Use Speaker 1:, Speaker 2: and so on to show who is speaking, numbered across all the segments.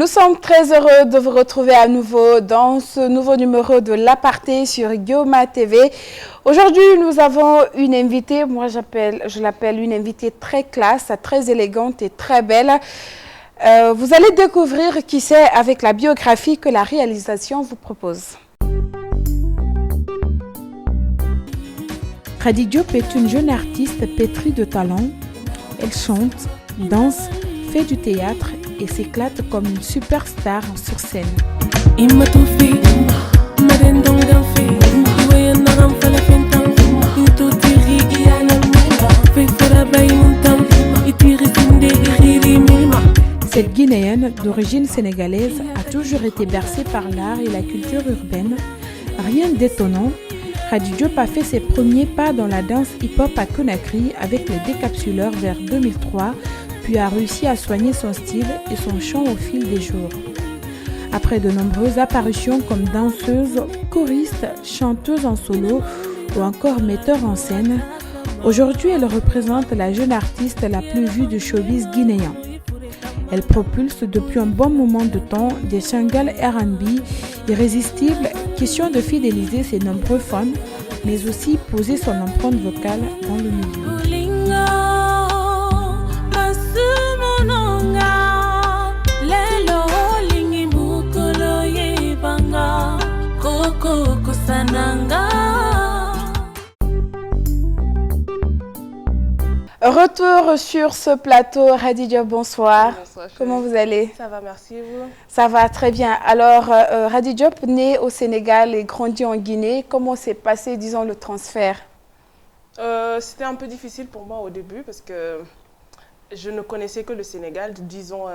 Speaker 1: Nous sommes très heureux de vous retrouver à nouveau dans ce nouveau numéro de l'Aparté sur Guillaume TV. Aujourd'hui, nous avons une invitée, je l'appelle une invitée très classe, très élégante et très belle. Vous allez découvrir qui c'est avec la biographie que la réalisation vous propose. Khady Diop est une jeune artiste pétrie de talent. Elle chante, danse, fait du théâtre et s'éclate comme une superstar sur scène. Cette Guinéenne d'origine sénégalaise a toujours été bercée par l'art et la culture urbaine. Rien d'étonnant, Khady Diop a fait ses premiers pas dans la danse hip-hop à Conakry avec les Décapsuleurs vers 2003, puis a réussi à soigner son style et son chant au fil des jours. Après de nombreuses apparitions comme danseuse, choriste, chanteuse en solo ou encore metteur en scène, aujourd'hui elle représente la jeune artiste la plus vue du showbiz guinéen. Elle propulse depuis un bon moment de temps des singles R&B irrésistibles, question de fidéliser ses nombreux fans, mais aussi poser son empreinte vocale dans le milieu. Retour sur ce plateau, Khady Diop, bonsoir.
Speaker 2: Bonsoir.
Speaker 1: Comment vous allez?
Speaker 2: Ça va, merci et vous?
Speaker 1: Ça va très bien. Alors, Khady Diop, née au Sénégal et grandie en Guinée, comment s'est passé, disons, le transfert?
Speaker 2: C'était un peu difficile pour moi au début parce que je ne connaissais que le Sénégal, disons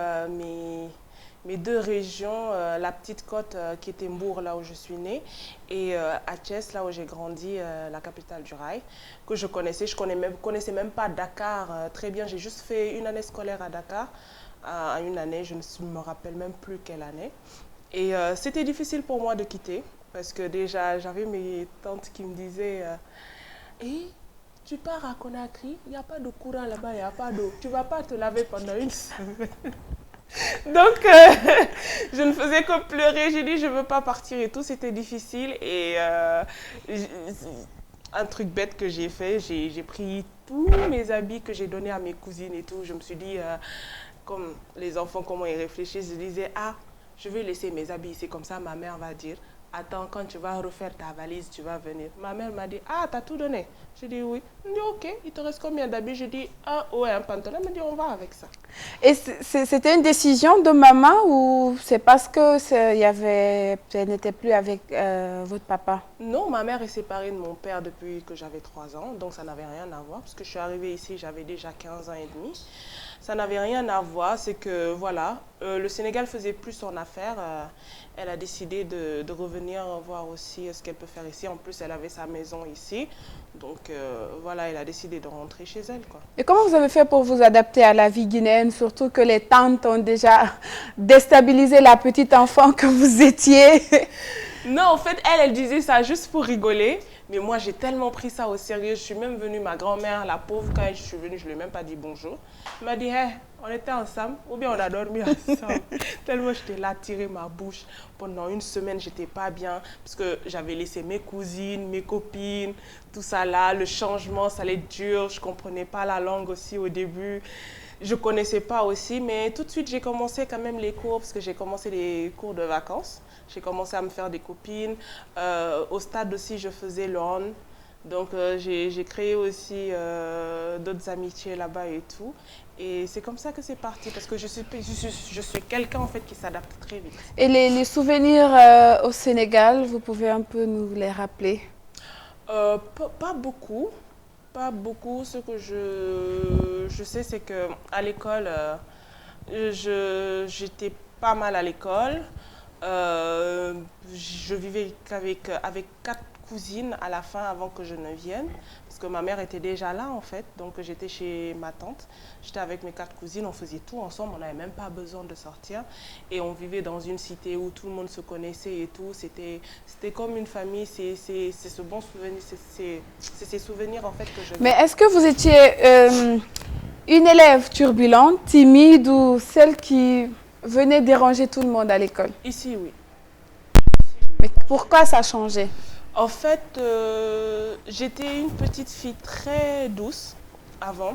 Speaker 2: mes deux régions, la petite côte qui était Mbour, là où je suis née, et Thiès, là où j'ai grandi, la capitale du rail, que je connaissais. Je connaissais même pas Dakar très bien. J'ai juste fait une année scolaire à Dakar, une année, je ne me rappelle même plus quelle année. Et c'était difficile pour moi de quitter, parce que déjà, j'avais mes tantes qui me disaient hey, tu pars à Conakry, il n'y a pas de courant là-bas, il n'y a pas d'eau. Tu ne vas pas te laver pendant une semaine. Donc, je ne faisais que pleurer. J'ai dit, je ne veux pas partir et tout. C'était difficile. Et un truc bête que j'ai fait, j'ai pris tous mes habits que j'ai donnés à mes cousines et tout. Je me suis dit, comme les enfants, comment ils réfléchissent, je disais, ah, je vais laisser mes habits ici. Comme ça, ma mère va dire, attends, quand tu vas refaire ta valise, tu vas venir. Ma mère m'a dit, ah, t'as tout donné? J'ai dit oui. Elle m'a dit, ok, il te reste combien d'habits? J'ai dit, ouais, un pantalon. Elle m'a dit, on va avec ça.
Speaker 1: Et c'était une décision de maman ou c'est parce que elle n'était plus avec votre papa?
Speaker 2: Non, ma mère est séparée de mon père depuis que j'avais 3 ans, donc ça n'avait rien à voir. Parce que je suis arrivée ici, j'avais déjà 15 ans et demi. Ça n'avait rien à voir, c'est que voilà, le Sénégal faisait plus son affaire. Elle a décidé de revenir voir aussi ce qu'elle peut faire ici. En plus, elle avait sa maison ici. Donc voilà, elle a décidé de rentrer chez elle, quoi.
Speaker 1: Et comment vous avez fait pour vous adapter à la vie guinéenne, surtout que les tantes ont déjà déstabilisé la petite enfant que vous étiez?
Speaker 2: Non, en fait, elle disait ça juste pour rigoler. Mais moi, j'ai tellement pris ça au sérieux. Je suis même venue, ma grand-mère, la pauvre, quand je suis venue, je ne lui ai même pas dit bonjour. Elle m'a dit, hey, on était ensemble ou bien on a dormi ensemble. Tellement j'étais là, tirer ma bouche. Pendant une semaine, je n'étais pas bien parce que j'avais laissé mes cousines, mes copines, tout ça là. Le changement, ça allait être dur. Je ne comprenais pas la langue aussi au début. Je ne connaissais pas aussi, mais tout de suite, j'ai commencé quand même les cours parce que j'ai commencé les cours de vacances. J'ai commencé à me faire des copines. Au stade aussi, je faisais le hand. Donc, j'ai créé aussi d'autres amitiés là-bas et tout. Et c'est comme ça que c'est parti, parce que je suis quelqu'un en fait qui s'adapte très vite.
Speaker 1: Et les souvenirs au Sénégal, vous pouvez un peu nous les rappeler?
Speaker 2: Pas beaucoup. Pas beaucoup. Ce que je sais, c'est qu'à l'école, j'étais pas mal à l'école. Je vivais avec 4 cousines à la fin avant que je ne vienne. Parce que ma mère était déjà là en fait. Donc j'étais chez ma tante. J'étais avec mes 4 cousines. On faisait tout ensemble. On n'avait même pas besoin de sortir. Et on vivait dans une cité où tout le monde se connaissait et tout. C'était comme une famille. C'est ce bon souvenir. C'est ces souvenirs en fait que je...
Speaker 1: Mais est-ce que vous étiez une élève turbulente, timide ou celle qui
Speaker 3: venait déranger tout le monde à l'école.
Speaker 2: Ici, oui.
Speaker 3: Mais pourquoi ça a changé?
Speaker 2: En fait, j'étais une petite fille très douce avant.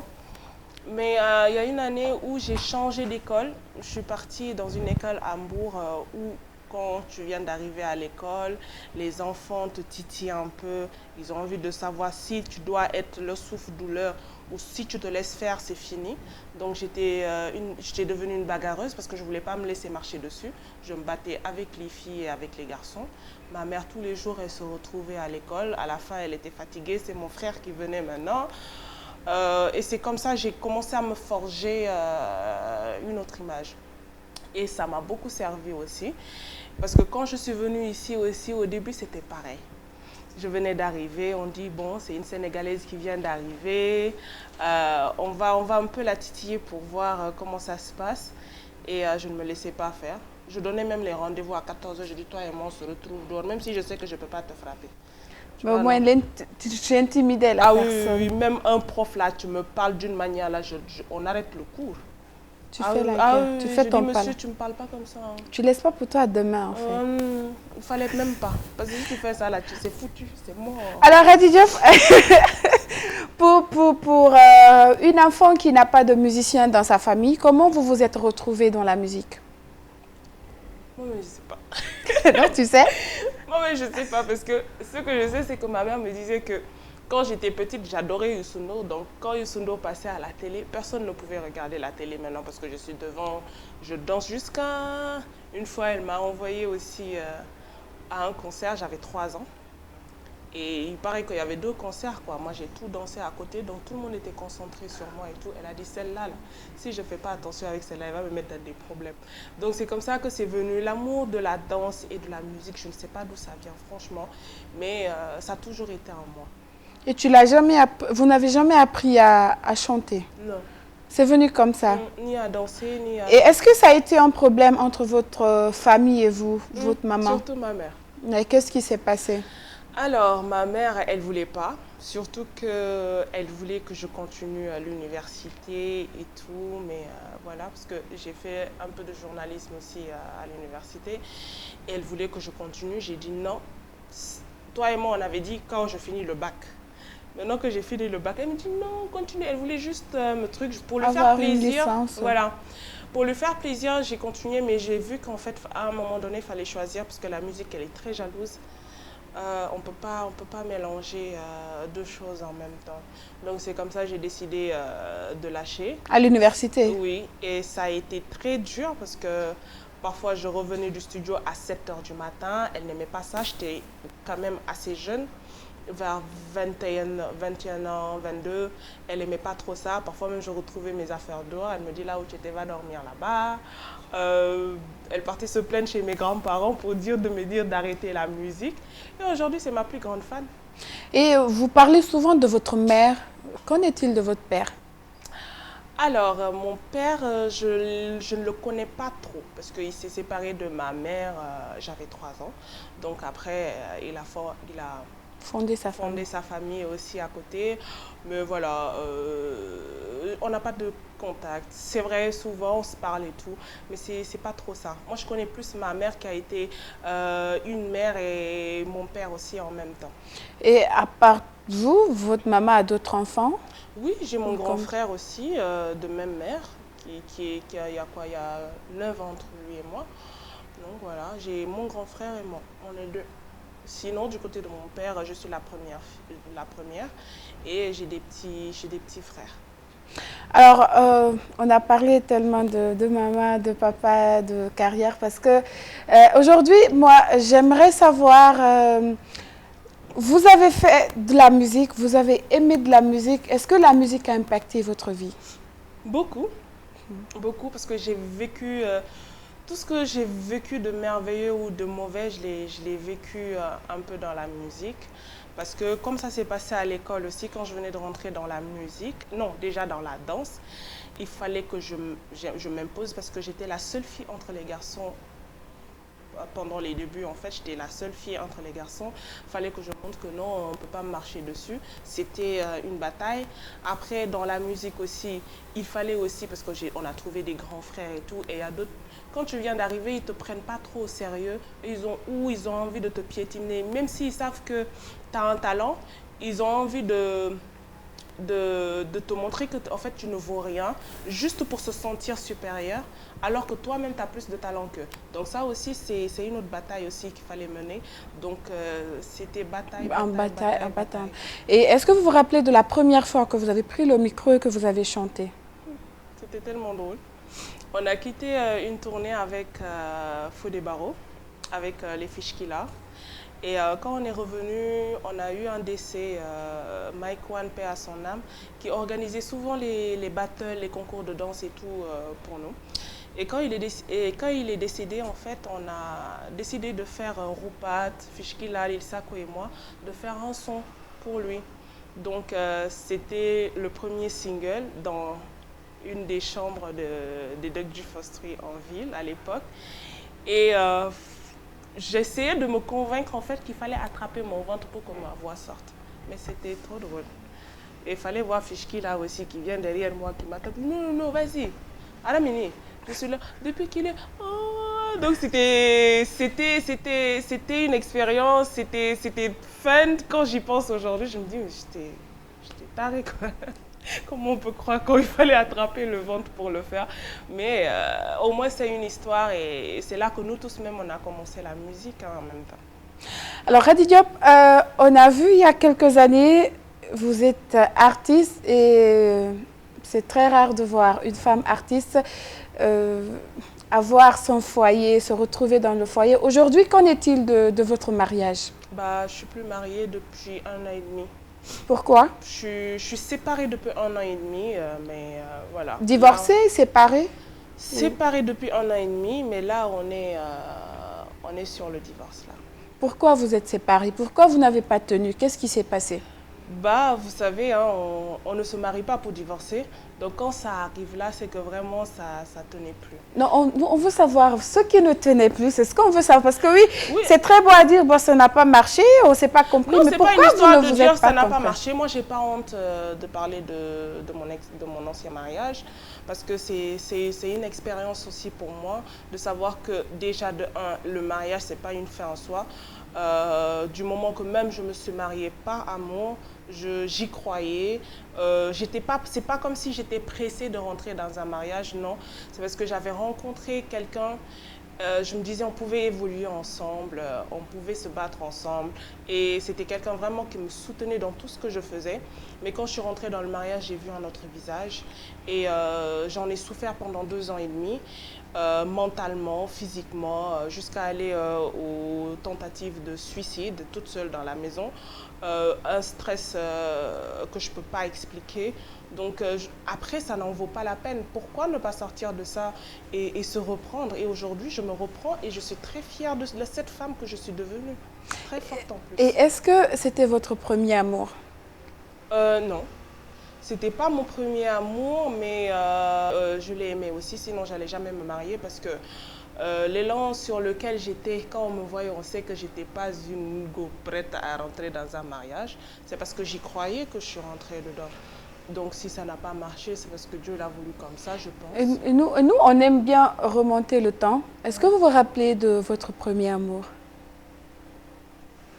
Speaker 2: Mais il y a une année où j'ai changé d'école. Je suis partie dans une école à Hambourg où quand tu viens d'arriver à l'école, les enfants te titillent un peu. Ils ont envie de savoir si tu dois être le souffle-douleur ou si tu te laisses faire, c'est fini. Donc j'étais devenue une bagarreuse parce que je ne voulais pas me laisser marcher dessus. Je me battais avec les filles et avec les garçons. Ma mère, tous les jours, elle se retrouvait à l'école. À la fin, elle était fatiguée. C'est mon frère qui venait maintenant. Et c'est comme ça que j'ai commencé à me forger une autre image. Et ça m'a beaucoup servi aussi. Parce que quand je suis venue ici aussi, au début, c'était pareil. Je venais d'arriver, on dit, bon, c'est une Sénégalaise qui vient d'arriver. On va un peu la titiller pour voir comment ça se passe. Et je ne me laissais pas faire. Je donnais même les rendez-vous à 14 h. Je dis, toi et moi, on se retrouve dehors, même si je sais que je ne peux pas te frapper.
Speaker 3: Mais au moins, tu intimidais la personne.
Speaker 2: Oui, même un prof là, tu me parles d'une manière là, on arrête le cours.
Speaker 3: Tu fais la guerre, tu fais ton pas.
Speaker 2: Monsieur, tu me parles pas comme ça. Hein.
Speaker 3: Tu laisses pas pour toi demain en fait.
Speaker 2: Il fallait même pas. Parce que si tu fais ça là, c'est foutu, c'est mort.
Speaker 3: Alors Hadi Diop, pour une enfant qui n'a pas de musicien dans sa famille, comment vous vous êtes retrouvée dans la musique?
Speaker 2: Moi, je sais pas.
Speaker 3: Non, tu sais?
Speaker 2: Moi, je sais pas parce que ce que je sais, c'est que ma mère me disait que quand j'étais petite, j'adorais Youssou N'Dour. Donc, quand Youssou N'Dour passait à la télé, personne ne pouvait regarder la télé maintenant parce que je suis devant, je danse jusqu'à... Une fois, elle m'a envoyée aussi à un concert, j'avais 3 ans. Et il paraît qu'il y avait 2 concerts, quoi. Moi, j'ai tout dansé à côté, donc tout le monde était concentré sur moi et tout. Elle a dit, celle-là, là, si je ne fais pas attention avec celle-là, elle va me mettre dans des problèmes. Donc, c'est comme ça que c'est venu l'amour de la danse et de la musique. Je ne sais pas d'où ça vient, franchement, mais ça a toujours été en moi.
Speaker 3: Et tu l'as jamais vous n'avez jamais appris à chanter?
Speaker 2: Non.
Speaker 3: C'est venu comme ça?
Speaker 2: Ni à danser, ni à...
Speaker 3: Et est-ce que ça a été un problème entre votre famille et vous, votre maman?
Speaker 2: Surtout ma mère.
Speaker 3: Et qu'est-ce qui s'est passé?
Speaker 2: Alors, ma mère, elle ne voulait pas, surtout qu'elle voulait que je continue à l'université et tout, mais voilà, parce que j'ai fait un peu de journalisme aussi à l'université, et elle voulait que je continue. J'ai dit non. Toi et moi, on avait dit quand je finis le bac. Maintenant que j'ai fini le bac, elle me dit non, continue. Elle voulait juste me truc pour lui faire plaisir. Voilà. Pour lui faire plaisir, j'ai continué, mais j'ai vu qu'en fait, à un moment donné, il fallait choisir, parce que la musique, elle est très jalouse. On peut pas mélanger 2 choses en même temps. Donc c'est comme ça que j'ai décidé de lâcher.
Speaker 3: À l'université?
Speaker 2: Oui, et ça a été très dur parce que parfois je revenais du studio à 7 h du matin. Elle n'aimait pas ça, j'étais quand même assez jeune, vers 21 ans, 22. Elle n'aimait pas trop ça. Parfois même je retrouvais mes affaires dehors. Elle me dit là où tu étais, va dormir là-bas. Elle partait se plaindre chez mes grands-parents pour me dire d'arrêter la musique. Et aujourd'hui, c'est ma plus grande fan.
Speaker 3: Et vous parlez souvent de votre mère. Qu'en est-il de votre père?
Speaker 2: Alors, mon père, je ne le connais pas trop parce qu'il s'est séparé de ma mère, j'avais 3 ans. Donc après, il a fondé sa famille aussi à côté. Mais voilà, on n'a pas de contact. C'est vrai, souvent on se parle et tout, mais c'est pas trop ça. Moi, je connais plus ma mère qui a été une mère et mon père aussi en même temps.
Speaker 3: Et à part vous, votre maman a d'autres enfants?
Speaker 2: Oui, j'ai mon grand frère aussi, de même mère, il y a 9 ans entre lui et moi. Donc voilà, j'ai mon grand frère et moi, on est 2. Sinon, du côté de mon père, je suis la première et j'ai des petits frères.
Speaker 3: Alors, on a parlé tellement de maman, de papa, de carrière, parce que aujourd'hui, moi, j'aimerais savoir, vous avez fait de la musique, vous avez aimé de la musique. Est-ce que la musique a impacté votre vie?
Speaker 2: Beaucoup, beaucoup, parce que j'ai vécu... tout ce que j'ai vécu de merveilleux ou de mauvais, je l'ai vécu un peu dans la musique. Parce que comme ça s'est passé à l'école aussi, quand je venais de rentrer dans la musique, non, déjà dans la danse, il fallait que je m'impose parce que j'étais la seule fille entre les garçons pendant les débuts, en fait, j'étais la seule fille entre les garçons. Il fallait que je montre que non, on ne peut pas me marcher dessus. C'était une bataille. Après, dans la musique aussi, il fallait aussi, parce qu'on a trouvé des grands frères et tout, et il y a d'autres. Quand tu viens d'arriver, ils ne te prennent pas trop au sérieux. Ils ont envie de te piétiner. Même s'ils savent que tu as un talent, ils ont envie de te montrer que en fait tu ne vaux rien juste pour se sentir supérieur alors que toi-même tu as plus de talent qu'eux. Donc ça aussi c'est une autre bataille aussi qu'il fallait mener. Donc c'était bataille.
Speaker 3: Et est-ce que vous vous rappelez de la première fois que vous avez pris le micro et que vous avez chanté?
Speaker 2: C'était tellement drôle. On a quitté une tournée avec Fodé Barreau, avec les Fishkilla. Et quand on est revenu, on a eu un décès, Mike One, paix à son âme, qui organisait souvent les battles, les concours de danse et tout pour nous. Et quand il est décédé, en fait, on a décidé de faire Rupat, Fishkilla, Lil Sako et moi, de faire un son pour lui. Donc c'était le premier single dans une des chambres des Doc du Fostry en ville à l'époque. Et j'essayais de me convaincre en fait qu'il fallait attraper mon ventre pour que ma voix sorte. Mais c'était trop drôle. Et il fallait voir Fishkilla aussi qui vient derrière moi, qui m'attaque. Non, vas-y. Aramini, je suis là. Depuis qu'il est... Oh. Donc c'était une expérience, c'était fun. Quand j'y pense aujourd'hui, je me dis, mais j'étais tarée quoi. Comment on peut croire qu'il fallait attraper le ventre pour le faire? Mais au moins, c'est une histoire et c'est là que nous tous même, on a commencé la musique en même temps.
Speaker 3: Alors, Khady Diop, on a vu il y a quelques années, vous êtes artiste et c'est très rare de voir une femme artiste avoir son foyer, se retrouver dans le foyer. Aujourd'hui, qu'en est-il de votre mariage?
Speaker 2: Je ne suis plus mariée depuis 1 an et demi.
Speaker 3: Pourquoi?
Speaker 2: Je suis séparée depuis 1 an et demi, mais voilà.
Speaker 3: Divorcée, séparée?
Speaker 2: Séparée depuis 1 an et demi, mais là, on est sur le divorce. Là.
Speaker 3: Pourquoi vous êtes séparée? Pourquoi vous n'avez pas tenu? Qu'est-ce qui s'est passé?
Speaker 2: Vous savez, hein, on ne se marie pas pour divorcer. Donc quand ça arrive là, c'est que vraiment ça ne tenait plus.
Speaker 3: Non, on veut savoir ce qui ne tenait plus, c'est ce qu'on veut savoir. Parce que oui. C'est très beau à dire, bon, ça n'a pas marché, on ne s'est pas compris.
Speaker 2: Non,
Speaker 3: mais
Speaker 2: pourquoi
Speaker 3: pas une histoire
Speaker 2: de dire ça n'a pas marché. Moi, je n'ai pas honte de parler de mon ancien mariage. Parce que c'est une expérience aussi pour moi de savoir que déjà de le mariage, ce n'est pas une fin en soi. Du moment que même je me suis mariée par amour, j'y croyais. C'est pas comme si j'étais pressée de rentrer dans un mariage, non. C'est parce que j'avais rencontré quelqu'un, je me disais on pouvait évoluer ensemble, on pouvait se battre ensemble. Et c'était quelqu'un vraiment qui me soutenait dans tout ce que je faisais. Mais quand je suis rentrée dans le mariage, j'ai vu un autre visage. Et j'en ai souffert pendant 2 ans et demi. Mentalement, physiquement, jusqu'à aller aux tentatives de suicide, toute seule dans la maison. Un stress que je ne peux pas expliquer. Donc après, ça n'en vaut pas la peine. Pourquoi ne pas sortir de ça et se reprendre? Et aujourd'hui, je me reprends et je suis très fière de cette femme que je suis devenue. Très forte en plus.
Speaker 3: Et est-ce que c'était votre premier amour?
Speaker 2: Non. C'était pas mon premier amour, mais je l'ai aimé aussi, sinon j'allais jamais me marier parce que l'élan sur lequel j'étais, quand on me voyait, on sait que j'étais pas une go prête à rentrer dans un mariage. C'est parce que j'y croyais que je suis rentrée dedans. Donc si ça n'a pas marché, c'est parce que Dieu l'a voulu comme ça, je pense.
Speaker 3: Et nous, on aime bien remonter le temps. Est-ce que vous vous rappelez de votre premier amour?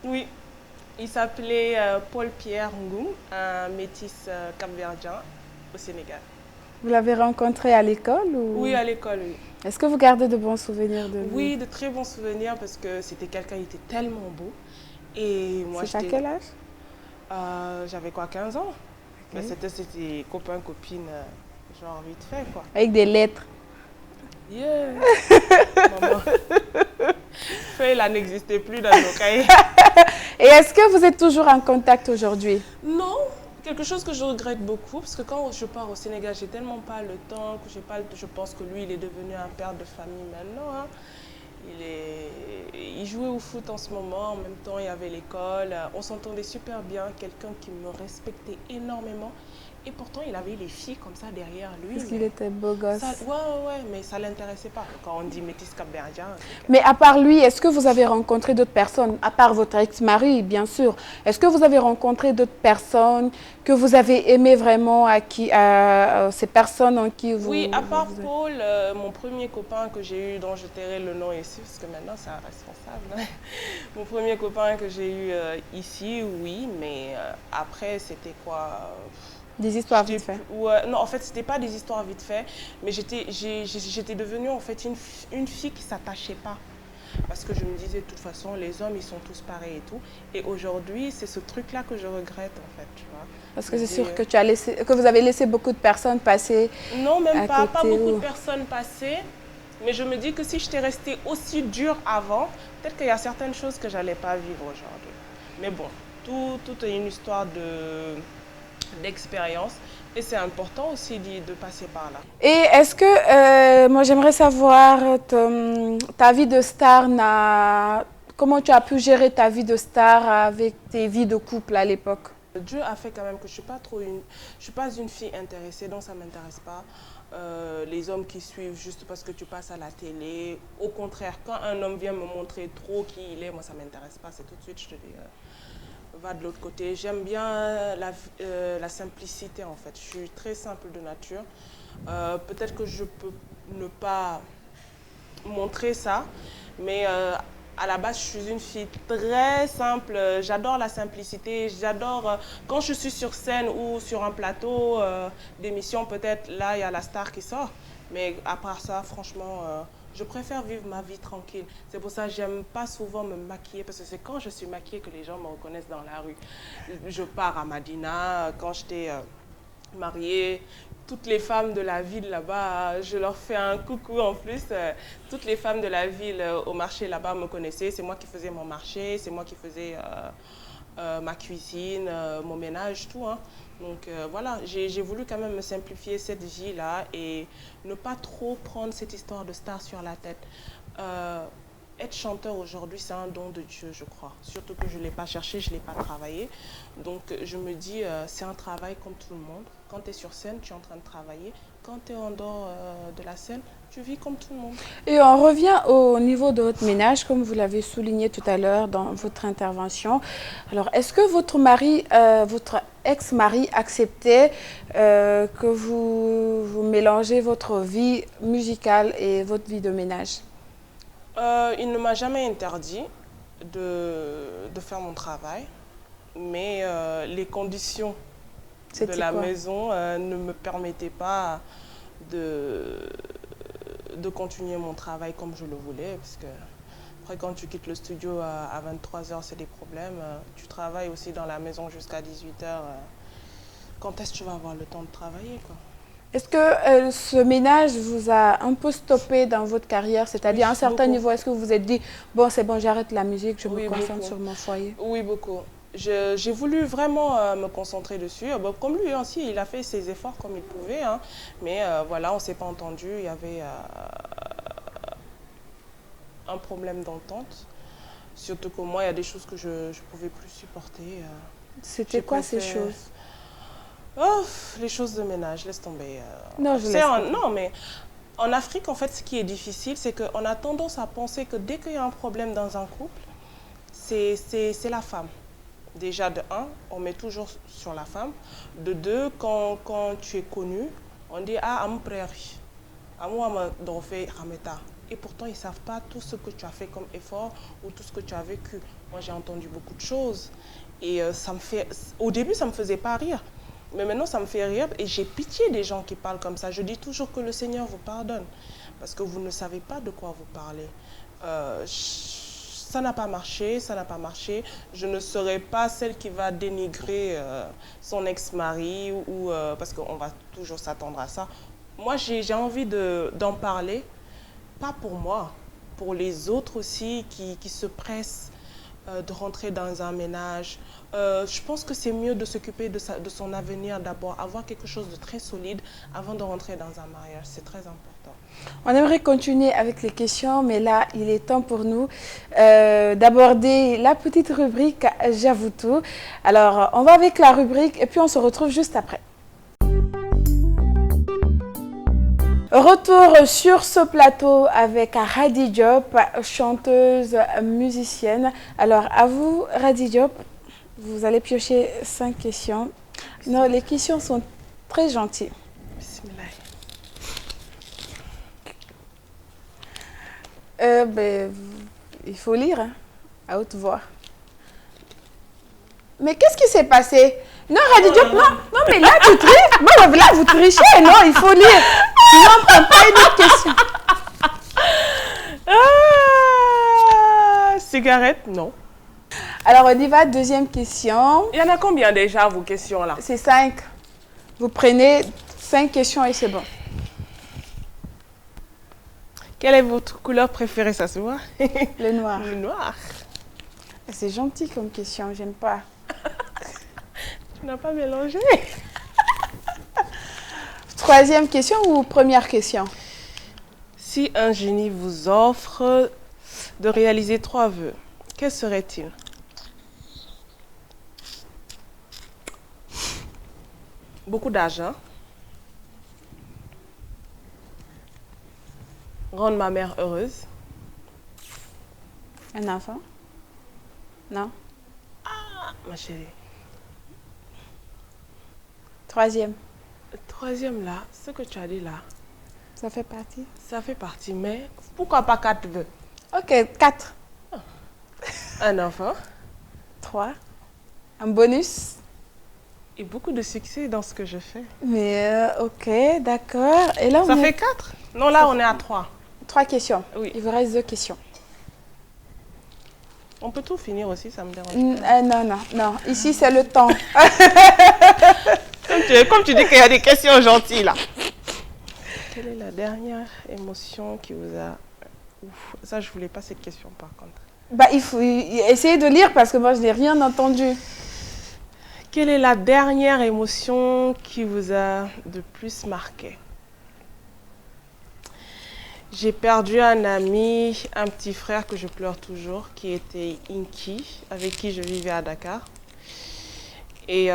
Speaker 2: Oui. Il s'appelait Paul-Pierre Ngoum, un métis capverdien au Sénégal.
Speaker 3: Vous l'avez rencontré à l'école ou...
Speaker 2: Oui, à l'école, oui.
Speaker 3: Est-ce que vous gardez de bons souvenirs de lui?
Speaker 2: Oui, de très bons souvenirs parce que c'était quelqu'un qui était tellement beau. Et moi,
Speaker 3: c'est à quel âge?
Speaker 2: J'avais quoi, 15 ans. Okay. C'était copain, copine, genre vite fait, quoi.
Speaker 3: Avec des lettres?
Speaker 2: Yeah. Maman. Feuille, là, n'existait plus dans nos cahiers.
Speaker 3: Et est-ce que vous êtes toujours en contact aujourd'hui?
Speaker 2: Non, quelque chose que je regrette beaucoup, parce que quand je pars au Sénégal, j'ai tellement pas le temps, que je pense que lui, il est devenu un père de famille maintenant. Hein. Il jouait au foot en ce moment, en même temps il y avait l'école. On s'entendait super bien, quelqu'un qui me respectait énormément. Et pourtant, il avait les filles comme ça derrière lui.
Speaker 3: Parce qu'il était beau gosse.
Speaker 2: Ouais, mais ça ne l'intéressait pas. Quand on dit métis cap-verdien.
Speaker 3: Mais à part lui, est-ce que vous avez rencontré d'autres personnes, à part votre ex-mari, bien sûr, est-ce que vous avez rencontré d'autres personnes que vous avez aimées vraiment, ces personnes en qui vous...
Speaker 2: Oui, à part Paul, mon premier copain que j'ai eu, dont je tairai le nom ici, parce que maintenant c'est un responsable. Mon premier copain que j'ai eu ici, oui, mais après c'était quoi
Speaker 3: des histoires vite fait.
Speaker 2: Ouais, non, en fait, c'était pas des histoires vite fait, mais j'étais devenue en fait une fille qui s'attachait pas. Parce que je me disais, de toute façon, les hommes, ils sont tous pareils et tout. Et aujourd'hui, c'est ce truc-là que je regrette, en fait, tu vois.
Speaker 3: Parce que c'est sûr que, que vous avez laissé beaucoup de personnes passer.
Speaker 2: Non, même pas beaucoup de personnes passer. Mais je me dis que si j'étais restée aussi dure avant, peut-être qu'il y a certaines choses que j'allais pas vivre aujourd'hui. Mais bon, tout est une histoire d'expérience et c'est important aussi de passer par là.
Speaker 3: Et est-ce que, moi j'aimerais savoir, ta vie de star, comment tu as pu gérer ta vie de star avec tes vies de couple à l'époque?
Speaker 2: Dieu a fait quand même que je suis pas une fille intéressée, donc ça ne m'intéresse pas. Les hommes qui suivent juste parce que tu passes à la télé. Au contraire, quand un homme vient me montrer trop qui il est, moi ça ne m'intéresse pas, c'est tout de suite, je te dis... va de l'autre côté. J'aime bien la simplicité en fait. Je suis très simple de nature. Peut-être que je peux ne pas montrer ça, mais à la base, je suis une fille très simple. J'adore la simplicité. J'adore quand je suis sur scène ou sur un plateau d'émission, peut-être là, il y a la star qui sort. Mais à part ça, franchement... je préfère vivre ma vie tranquille. C'est pour ça que j'aime pas souvent me maquiller, parce que c'est quand je suis maquillée que les gens me reconnaissent dans la rue. Je pars à Madina, quand j'étais mariée, toutes les femmes de la ville là-bas, je leur fais un coucou en plus. Toutes les femmes de la ville au marché là-bas me connaissaient. C'est moi qui faisais mon marché, c'est moi qui faisais ma cuisine, mon ménage, tout. Hein. Donc voilà, j'ai voulu quand même me simplifier cette vie-là et ne pas trop prendre cette histoire de star sur la tête. Être chanteur aujourd'hui, c'est un don de Dieu, je crois. Surtout que je ne l'ai pas cherché, je ne l'ai pas travaillé. Donc je me dis, c'est un travail comme tout le monde. Quand tu es sur scène, tu es en train de travailler. Quand tu es en dehors de la scène, tu vis comme tout le monde.
Speaker 3: Et on revient au niveau de votre ménage, comme vous l'avez souligné tout à l'heure dans votre intervention. Alors, est-ce que votre mari, votre ex-mari acceptait que vous mélangez votre vie musicale et votre vie de ménage?
Speaker 2: Il ne m'a jamais interdit de faire mon travail, mais les conditions de la maison ne me permettaient pas de continuer mon travail comme je le voulais, parce que après quand tu quittes le studio à 23h, c'est des problèmes. Tu travailles aussi dans la maison jusqu'à 18h. Quand est-ce que tu vas avoir le temps de travailler, quoi?
Speaker 3: Est-ce que ce ménage vous a un peu stoppé dans votre carrière? C'est-à-dire à un certain niveau, est-ce que vous vous êtes dit, bon, c'est bon, j'arrête la musique, je me concentre sur mon foyer?
Speaker 2: Oui, beaucoup. J'ai voulu vraiment me concentrer dessus. Bon, comme lui aussi, il a fait ses efforts comme il pouvait. Hein. Mais voilà, on ne s'est pas entendu. Il y avait un problème d'entente. Surtout que moi, il y a des choses que je ne pouvais plus supporter.
Speaker 3: C'était quoi ces choses?
Speaker 2: Oh, les choses de ménage, laisse tomber.
Speaker 3: Non,
Speaker 2: non, mais en Afrique, en fait, ce qui est difficile, c'est qu'on a tendance à penser que dès qu'il y a un problème dans un couple, c'est la femme. Déjà, de un, on met toujours sur la femme. De deux, quand tu es connu, on dit « Ah, à mon prairie, à moi, rameta ». Et pourtant, ils ne savent pas tout ce que tu as fait comme effort ou tout ce que tu as vécu. Moi, j'ai entendu beaucoup de choses. Et au début, ça ne me faisait pas rire. Mais maintenant, ça me fait rire et j'ai pitié des gens qui parlent comme ça. Je dis toujours que le Seigneur vous pardonne parce que vous ne savez pas de quoi vous parlez. Ça n'a pas marché, ça n'a pas marché. Je ne serai pas celle qui va dénigrer son ex-mari ou parce qu'on va toujours s'attendre à ça. Moi, j'ai envie d'en parler, pas pour moi, pour les autres aussi qui se pressent de rentrer dans un ménage. Je pense que c'est mieux de s'occuper de son avenir d'abord, avoir quelque chose de très solide avant de rentrer dans un mariage. C'est très important.
Speaker 3: On aimerait continuer avec les questions, mais là, il est temps pour nous d'aborder la petite rubrique « J'avoue tout ». Alors, on va avec la rubrique et puis on se retrouve juste après. Retour sur ce plateau avec Radi Diop, chanteuse, musicienne. Alors, à vous, Radi Diop, vous allez piocher 5 questions. Non, les questions sont très gentilles.
Speaker 2: Bismillah.
Speaker 3: Il faut lire hein, à haute voix. Mais qu'est-ce qui s'est passé? Non, Radi Diop, non, mais là, tu triches. Non, là, vous trichez. Non, il faut lire. Sinon, on ne prend pas une autre question.
Speaker 2: Cigarette, non.
Speaker 3: Alors, on y va. Deuxième question.
Speaker 2: Il y en a combien déjà, vos questions là?
Speaker 3: C'est 5. Vous prenez 5 questions et c'est bon.
Speaker 2: Quelle est votre couleur préférée, ça se voit?
Speaker 3: Le noir.
Speaker 2: Le noir.
Speaker 3: C'est gentil comme question, j'aime pas.
Speaker 2: Tu n'as pas mélangé.
Speaker 3: Troisième question ou première question?
Speaker 2: Si un génie vous offre de réaliser 3 vœux, quels seraient-ils? Beaucoup d'argent. Rendre ma mère heureuse.
Speaker 3: Un enfant? Non.
Speaker 2: Ma chérie.
Speaker 3: Troisième.
Speaker 2: Troisième là, ce que tu as dit là,
Speaker 3: Ça fait partie?
Speaker 2: ça fait partie, mais pourquoi pas 4 vœux?
Speaker 3: Ok, 4.
Speaker 2: Un enfant
Speaker 3: 3. Un bonus?
Speaker 2: et beaucoup de succès dans ce que je fais.
Speaker 3: Mais ok, d'accord. Et là,
Speaker 2: Ça fait 4? Non, là on est à 3.
Speaker 3: 3 questions.
Speaker 2: Oui.
Speaker 3: Il vous reste 2 questions.
Speaker 2: On peut tout finir aussi, ça me dérange pas.
Speaker 3: Non. Ici, c'est le temps.
Speaker 2: Comme tu dis qu'il y a des questions gentilles là. Quelle est la dernière émotion qui vous a... Ouf, ça, je voulais pas cette question par contre.
Speaker 3: Bah, il faut essayer de lire parce que moi, je n'ai rien entendu.
Speaker 2: Quelle est la dernière émotion qui vous a de plus marqué? J'ai perdu un ami, un petit frère que je pleure toujours, qui était Inky, avec qui je vivais à Dakar, et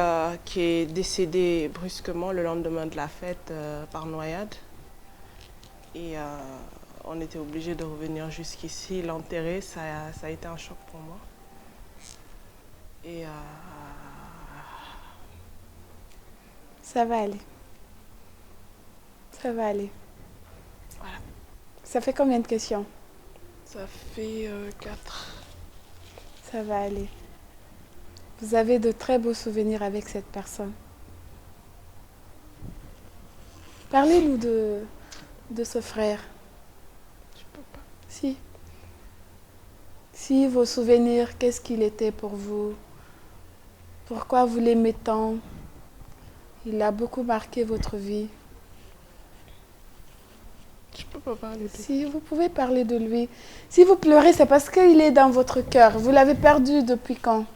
Speaker 2: qui est décédé brusquement le lendemain de la fête par noyade. Et on était obligé de revenir jusqu'ici, l'enterrer, ça a été un choc pour moi. Et
Speaker 3: Ça va aller. Ça va aller.
Speaker 2: voilà,
Speaker 3: Ça fait combien de questions?
Speaker 2: ça fait 4.
Speaker 3: Ça va aller. Vous avez de très beaux souvenirs avec cette personne. Parlez-nous de ce frère.
Speaker 2: Je peux pas.
Speaker 3: Si. Si, vos souvenirs, qu'est-ce qu'il était pour vous? Pourquoi vous l'aimez tant? Il a beaucoup marqué votre vie.
Speaker 2: Je peux pas parler de...
Speaker 3: Si, vous pouvez parler de lui. Si vous pleurez, c'est parce qu'il est dans votre cœur. Vous l'avez perdu depuis quand?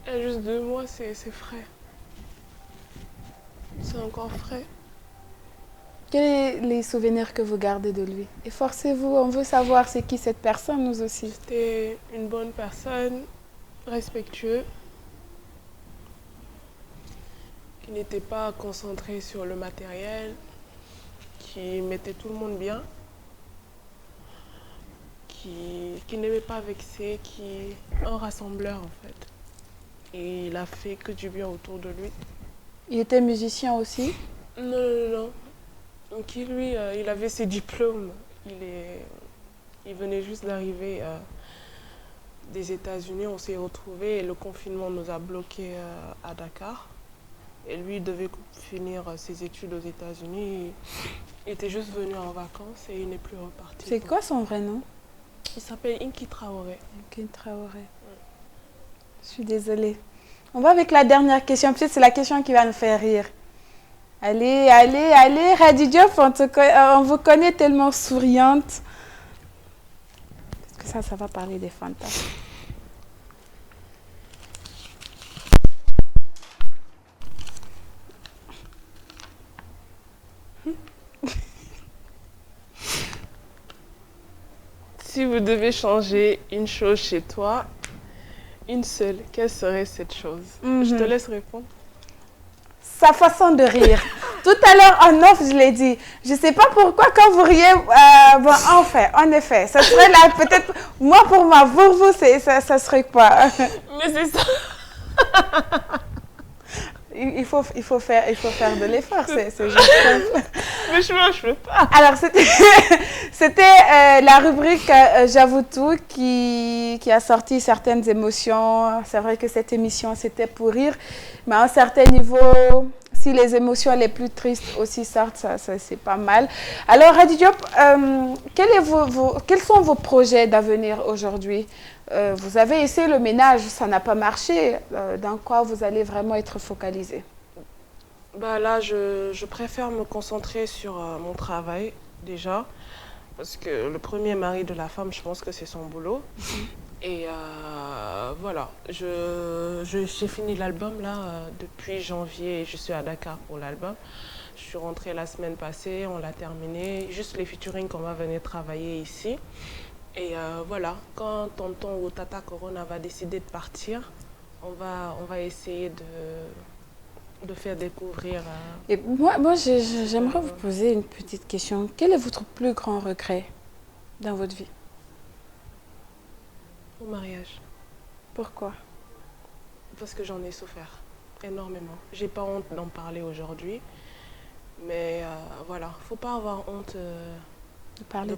Speaker 2: Il y a juste 2 mois, c'est frais. C'est encore frais.
Speaker 3: Quels sont les souvenirs que vous gardez de lui? Efforcez-vous, on veut savoir c'est qui cette personne, nous aussi.
Speaker 2: C'était une bonne personne, respectueux, qui n'était pas concentré sur le matériel, qui mettait tout le monde bien, qui n'aimait pas vexer, qui un rassembleur en fait. Et il a fait que du bien autour de lui.
Speaker 3: Il était musicien aussi?
Speaker 2: Non. Donc lui, il avait ses diplômes. Il venait juste d'arriver des États-Unis. On s'est retrouvés et le confinement nous a bloqués à Dakar. Et lui devait finir ses études aux États-Unis. Il était juste venu en vacances et il n'est plus reparti.
Speaker 3: C'est quoi son vrai nom?
Speaker 2: Il s'appelle Inky Traoré.
Speaker 3: Inky Traoré. Je suis désolée. On va avec la dernière question. Peut-être c'est la question qui va nous faire rire. Allez, Radi Diop, on vous connaît tellement souriante. Parce que ça va parler des fantasmes.
Speaker 2: Si vous devez changer une chose chez toi, une seule, quelle serait cette chose? Je te laisse répondre.
Speaker 3: Sa façon de rire. Tout à l'heure, en off, je l'ai dit. Je ne sais pas pourquoi, quand vous riez, bon, en effet, ça serait là, peut-être, moi, pour vous, ça serait quoi?
Speaker 2: Mais c'est ça.
Speaker 3: Il faut faire de l'effort, c'est juste simple.
Speaker 2: Mais je peux pas.
Speaker 3: Alors, c'était la rubrique J'avoue tout qui a sorti certaines émotions. C'est vrai que cette émission, c'était pour rire, mais à un certain niveau, si les émotions les plus tristes aussi sortent, ça c'est pas mal. Alors, Hady Diop, quels sont vos projets d'avenir aujourd'hui? Vous avez essayé le ménage, ça n'a pas marché. Dans quoi vous allez vraiment être focalisé?
Speaker 2: Bah là, je préfère me concentrer sur mon travail déjà, parce que le premier mari de la femme, je pense que c'est son boulot. Et voilà, j'ai fini l'album là depuis janvier et je suis à Dakar pour l'album. Je suis rentrée la semaine passée, on l'a terminé. Juste les featuring qu'on va venir travailler ici. Et voilà, quand tonton ou tata Corona va décider de partir, on va essayer de faire découvrir.
Speaker 3: Et moi j'aimerais vous poser une petite question. Quel est votre plus grand regret dans votre vie?
Speaker 2: Au mariage.
Speaker 3: Pourquoi?
Speaker 2: Parce que j'en ai souffert énormément. J'ai pas honte d'en parler aujourd'hui, mais voilà, faut pas avoir honte
Speaker 3: de parler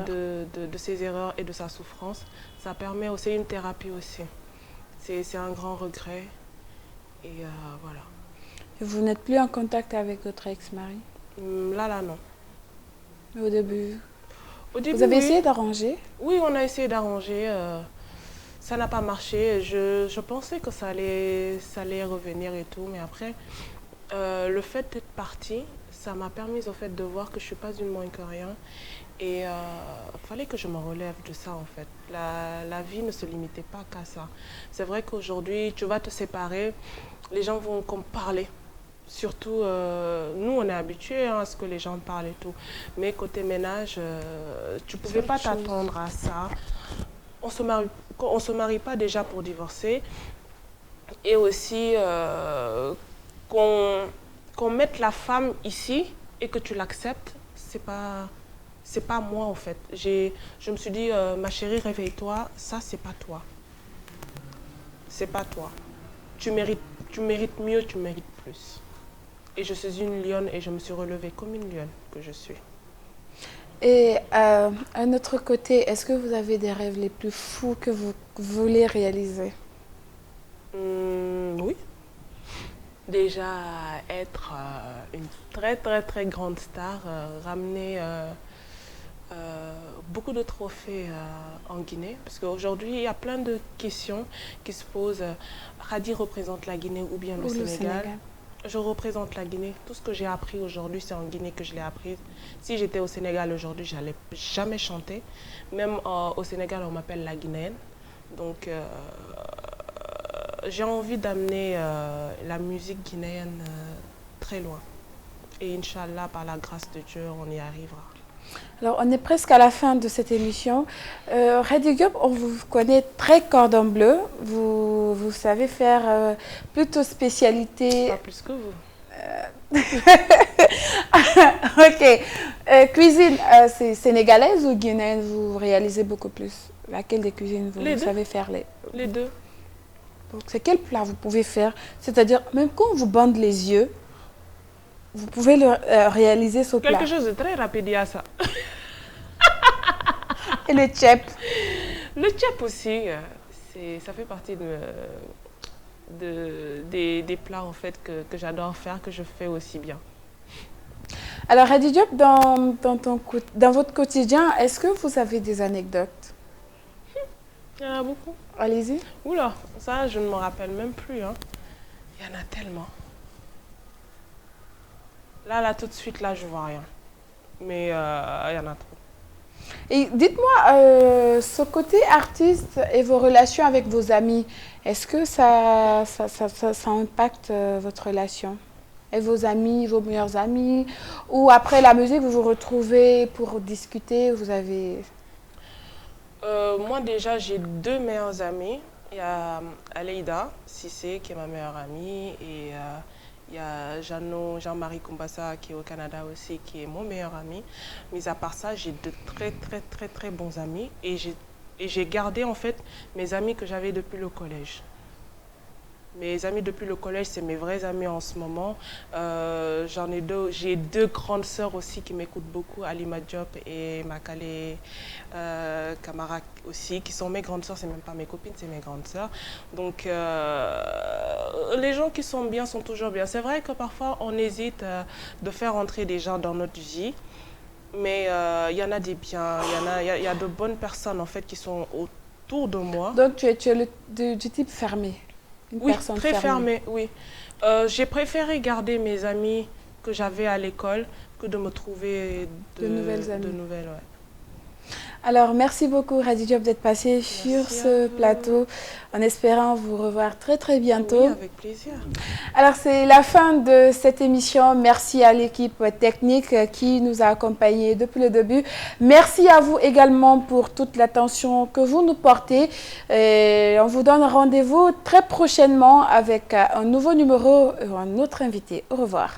Speaker 2: de ses erreurs et de sa souffrance. Ça permet aussi une thérapie aussi. C'est un grand regret et voilà.
Speaker 3: Et vous n'êtes plus en contact avec votre ex-mari?
Speaker 2: Là, non.
Speaker 3: Mais au début, vous avez
Speaker 2: oui.
Speaker 3: essayé d'arranger?
Speaker 2: Oui, on a essayé d'arranger. Ça n'a pas marché. Je pensais que ça allait revenir et tout, mais après, le fait d'être partie, ça m'a permis au fait de voir que je ne suis pas une moins que rien. Et il fallait que je me relève de ça en fait. La vie ne se limitait pas qu'à ça. C'est vrai qu'aujourd'hui, tu vas te séparer, les gens vont comme parler. Surtout, nous, on est habitués à ce que les gens parlent et tout. Mais côté ménage, tu ne pouvais pas t'attendre à ça. On se marie pas déjà pour divorcer. Et aussi, qu'on mette la femme ici et que tu l'acceptes, c'est pas moi en fait. Je me suis dit, ma chérie, réveille-toi, ça, c'est pas toi. C'est pas toi. Tu mérites mieux, tu mérites plus. Et je suis une lionne et je me suis relevée comme une lionne que je suis.
Speaker 3: Et un autre côté, est-ce que vous avez des rêves les plus fous que vous voulez réaliser?
Speaker 2: Oui. Déjà, être une très très très grande star, ramener beaucoup de trophées en Guinée. Parce qu'aujourd'hui, il y a plein de questions qui se posent. Hady représente la Guinée ou bien le Sénégal. Je représente la Guinée. Tout ce que j'ai appris aujourd'hui, c'est en Guinée que je l'ai appris. Si j'étais au Sénégal aujourd'hui, je n'allais jamais chanter. Même au Sénégal, on m'appelle la Guinéenne. Donc, j'ai envie d'amener la musique guinéenne très loin. Et Inch'Allah, par la grâce de Dieu, on y arrivera.
Speaker 3: Alors, on est presque à la fin de cette émission. Hady Diop, on vous connaît très cordon bleu. Vous savez faire plutôt spécialité.
Speaker 2: Pas plus que vous.
Speaker 3: Ok. Cuisine, c'est sénégalaise ou guinéenne? Vous réalisez beaucoup plus? Laquelle des cuisines vous savez faire?
Speaker 2: Les deux.
Speaker 3: C'est quel plat vous pouvez faire? C'est-à-dire, même quand on vous bande les yeux, vous pouvez réaliser ce plat.
Speaker 2: Quelque chose de très rapide à ça.
Speaker 3: Et le tchèp?
Speaker 2: Le tchèp aussi, ça fait partie des plats en fait que j'adore faire, que je fais aussi bien.
Speaker 3: Alors, Hady Diop, dans votre quotidien, est-ce que vous avez des anecdotes?
Speaker 2: Il y en a beaucoup.
Speaker 3: Allez-y.
Speaker 2: Oula, ça, je ne me rappelle même plus. Hein. Il y en a tellement. Là, tout de suite, là, je vois rien. Mais il y en a trop.
Speaker 3: Et dites-moi, ce côté artiste et vos relations avec vos amis, est-ce que ça impacte votre relation? Et vos amis, vos meilleurs amis? Ou après la musique, vous vous retrouvez pour discuter? Vous avez...
Speaker 2: Moi déjà, j'ai 2 meilleures amies. Il y a Aleida Sissé qui est ma meilleure amie et il y a Jean-Marie Kumbasa qui est au Canada aussi, qui est mon meilleur ami. Mais à part ça, j'ai de très bons amis et j'ai gardé en fait mes amis que j'avais depuis le collège. Mes amis depuis le collège, c'est mes vrais amis en ce moment. J'ai 2 grandes sœurs aussi qui m'écoutent beaucoup, Alima Diop et Makale Kamara aussi, qui sont mes grandes sœurs. C'est même pas mes copines, c'est mes grandes sœurs. Donc, les gens qui sont bien sont toujours bien. C'est vrai que parfois, on hésite de faire entrer des gens dans notre vie. Mais il y en a des biens, il y a de bonnes personnes en fait qui sont autour de moi.
Speaker 3: Donc tu es du type fermé?
Speaker 2: Oui, très fermée, oui. J'ai préféré garder mes amis que j'avais à l'école que de me trouver
Speaker 3: de nouvelles amies.
Speaker 2: Ouais.
Speaker 3: Alors, merci beaucoup Khady Diop d'être passée sur ce plateau, en espérant vous revoir très bientôt.
Speaker 2: Oui, avec plaisir.
Speaker 3: Alors, c'est la fin de cette émission. Merci à l'équipe technique qui nous a accompagnés depuis le début. Merci à vous également pour toute l'attention que vous nous portez. Et on vous donne rendez-vous très prochainement avec un nouveau numéro, un autre invité. Au revoir.